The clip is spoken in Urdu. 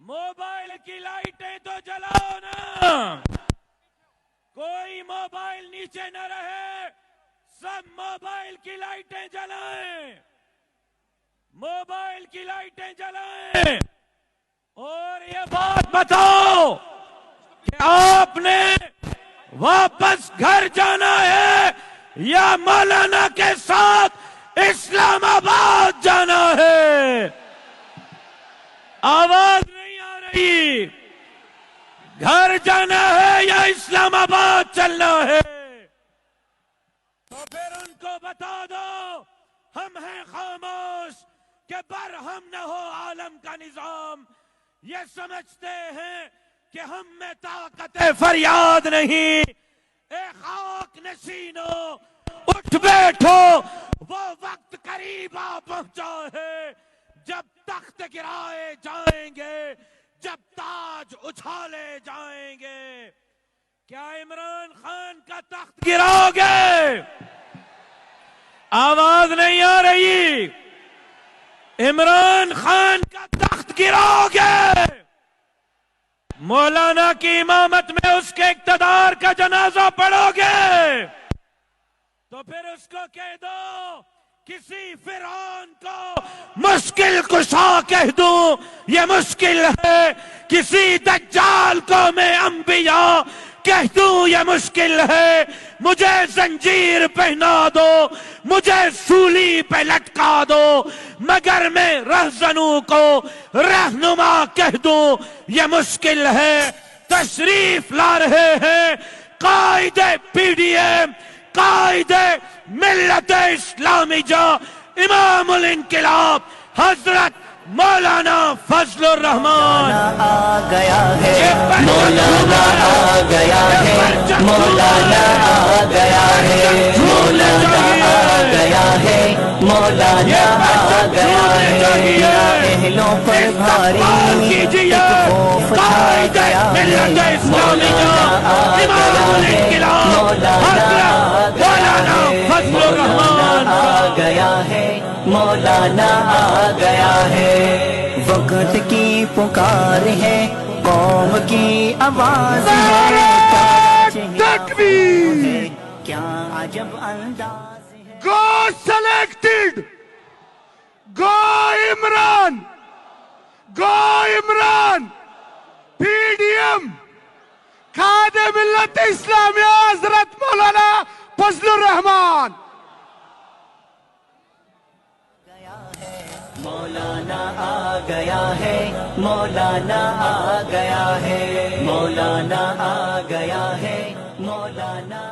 موبائل کی لائٹیں تو جلاؤ نا، کوئی موبائل نیچے نہ رہے، سب موبائل کی لائٹیں جلائیں، موبائل کی لائٹیں جلائیں۔ اور یہ بات بتاؤ کہ آپ نے واپس گھر جانا ہے یا مولانا کے ساتھ اسلام آباد جانا ہے؟ آواز نہیں آ رہی۔ گھر جانا ہے یا اسلام آباد چلنا ہے؟ تو پھر ان کو بتا دو ہم ہیں خاموش کہ برہم نہ ہو عالم کا نظام۔ یہ سمجھتے ہیں کہ ہم میں طاقت فریاد نہیں۔ اے خاک نشینو اٹھ بیٹھو، وہ وقت قریب آ پہنچا ہے جب تخت گرائے جائیں گے، جب تاج اچھالے جائیں گے۔ کیا عمران خان کا تخت گراؤ گے؟ آواز نہیں آ رہی۔ عمران خان کا تخت گراؤ گے؟ مولانا کی امامت میں اس کے اقتدار کا جنازہ پڑھو گے؟ تو پھر اس کو کہہ دو کسی فرعون کو مشکل کشا کہہ دوں، یہ مشکل ہے۔ کسی دجال کو میں انبیاء کہہ دوں، یہ مشکل ہے۔ مجھے زنجیر پہنا دو، مجھے سولی پہ لٹکا دو، مگر میں رہزنوں کو رہنما کہہ دوں، یہ مشکل ہے۔ تشریف لا رہے ہیں قائد پی ڈی ایم، قائد ملت اسلامیہ، امام الانقلاب حضرت مولانا فضل الرحمان آ گیا ہے، مولانا آ گیا ہے، مولانا آ گیا ہے، مولانا آ گیا ہے، مولانا آ گیا ہے۔ اہلوں پر بھاری ایک خوف چھا گیا ہے، مولانا آ گیا ہے، مولانا آ گیا ہے، مولانا آ گیا ہے۔ وقت کی پکار ہے، قوم کی آواز ہے، تکبیر! کیا عجب انداز ہے۔ Go selected! Go Imran! Go Imran! PDM! خادم ملت اسلامیہ حضرت مولانا فضل الرحمان۔ مولانا آ گیا ہے، مولانا آ گیا ہے، مولانا آ گیا ہے، مولانا